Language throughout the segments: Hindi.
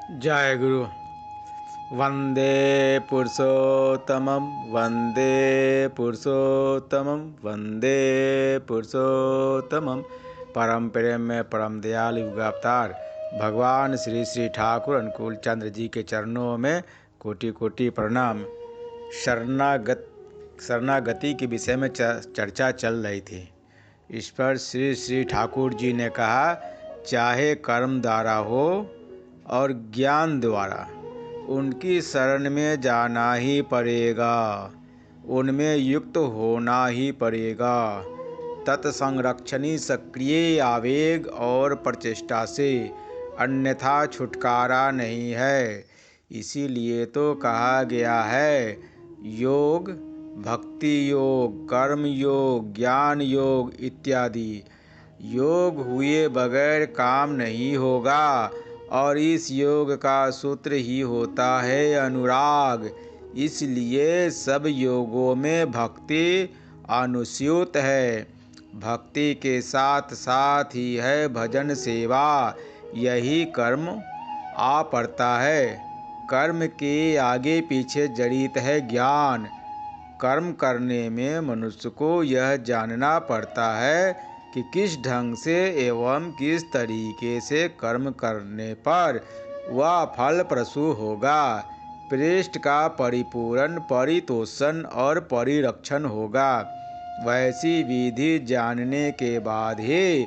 जय गुरु। वंदे पुरुषोत्तमं वंदे पुरुषोत्तमं वंदे पुरुषोत्तमम। परम प्रेम में परम दयालु युगावतार भगवान श्री श्री ठाकुर अनुकूल चंद्र जी के चरणों में कोटि कोटि प्रणाम। शरणागति के विषय में चर्चा चल रही थी। इस पर श्री श्री ठाकुर जी ने कहा, चाहे कर्म द्वारा हो और ज्ञान द्वारा, उनकी शरण में जाना ही पड़ेगा, उनमें युक्त होना ही पड़ेगा। तत्संरक्षणी सक्रिय आवेग और प्रचेष्टा से, अन्यथा छुटकारा नहीं है। इसीलिए तो कहा गया है, योग, भक्ति योग, कर्म योग, ज्ञान योग इत्यादि। योग हुए बगैर काम नहीं होगा, और इस योग का सूत्र ही होता है अनुराग। इसलिए सब योगों में भक्ति अनुस्यूत है। भक्ति के साथ साथ ही है भजन सेवा, यही कर्म आ पड़ता है। कर्म के आगे पीछे जड़ित है ज्ञान। कर्म करने में मनुष्य को यह जानना पड़ता है कि किस ढंग से एवं किस तरीके से कर्म करने पर वह फल प्रसू होगा। पृष्ठ का परिपूर्ण परितोषण और परिरक्षण होगा। वैसी विधि जानने के बाद ही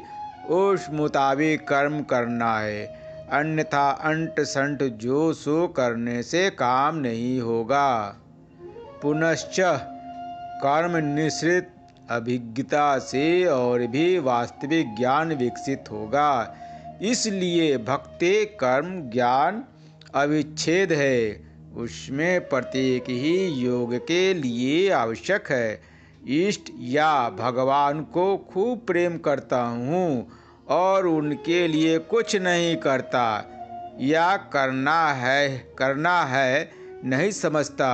उस मुताबिक कर्म करना है, अन्यथा अंट संट जो सो करने से काम नहीं होगा। पुनश्च कर्म निश्रित अभिज्ञता से और भी वास्तविक ज्ञान विकसित होगा। इसलिए भक्ति कर्म ज्ञान अविच्छेद है। उसमें प्रत्येक ही योग के लिए आवश्यक है। इष्ट या भगवान को खूब प्रेम करता हूँ और उनके लिए कुछ नहीं करता, या करना है नहीं समझता,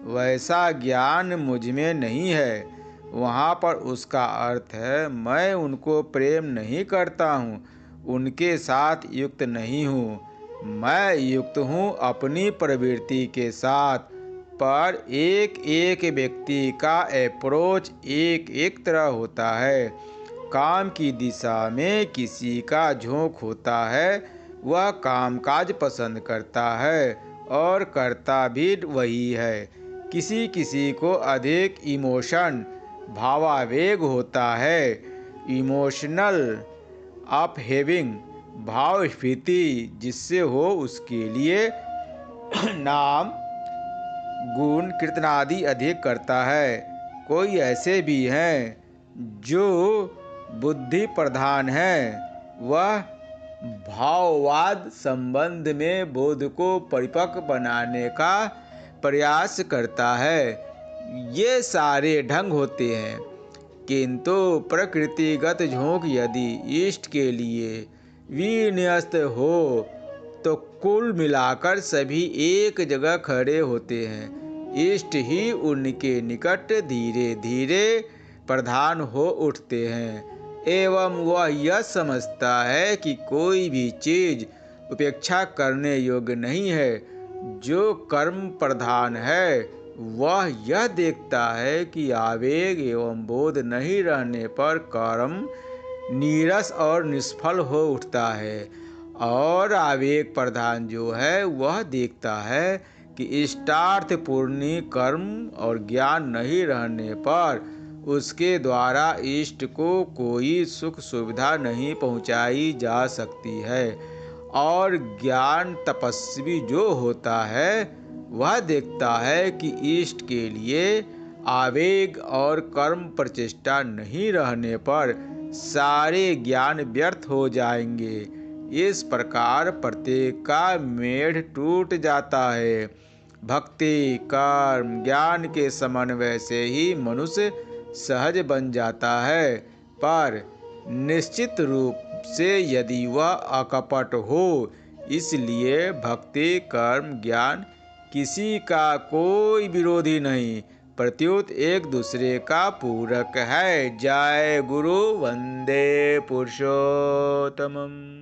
वैसा ज्ञान मुझ में नहीं है। वहाँ पर उसका अर्थ है, मैं उनको प्रेम नहीं करता हूँ, उनके साथ युक्त नहीं हूँ। मैं युक्त हूँ अपनी प्रवृत्ति के साथ, पर एक एक व्यक्ति का अप्रोच एक एक तरह होता है। काम की दिशा में किसी का झोंक होता है, वह कामकाज पसंद करता है और करता भी वही है। किसी किसी को अधिक इमोशन भावावेग होता है, इमोशनल अपहेविंग भाव स्फीति, जिससे हो उसके लिए नाम गुण कीर्तन आदि अधिक करता है। कोई ऐसे भी हैं जो बुद्धि प्रधान हैं, वह भाववाद संबंध में बोध को परिपक्व बनाने का प्रयास करता है। ये सारे ढंग होते हैं, किंतु प्रकृतिगत झोंक यदि इष्ट के लिए विन्यस्त हो तो कुल मिलाकर सभी एक जगह खड़े होते हैं। इष्ट ही उनके निकट धीरे धीरे प्रधान हो उठते हैं, एवं वह यह समझता है कि कोई भी चीज उपेक्षा करने योग्य नहीं है। जो कर्म प्रधान है वह यह देखता है कि आवेग एवं बोध नहीं रहने पर कर्म नीरस और निष्फल हो उठता है, और आवेग प्रधान जो है वह देखता है कि इष्टार्थ पूर्णी कर्म और ज्ञान नहीं रहने पर उसके द्वारा इष्ट को कोई सुख सुविधा नहीं पहुंचाई जा सकती है। और ज्ञान तपस्वी जो होता है वह देखता है कि इष्ट के लिए आवेग और कर्म प्रचेष्टा नहीं रहने पर सारे ज्ञान व्यर्थ हो जाएंगे। इस प्रकार प्रत्येक का मेढ़ टूट जाता है। भक्ति कर्म ज्ञान के समन्वय से ही मनुष्य सहज बन जाता है, पर निश्चित रूप से यदि वह अकपट हो। इसलिए भक्ति कर्म ज्ञान किसी का कोई विरोधी नहीं, प्रत्युत एक दूसरे का पूरक है। जय गुरु। वंदे पुरुषोत्तमम्।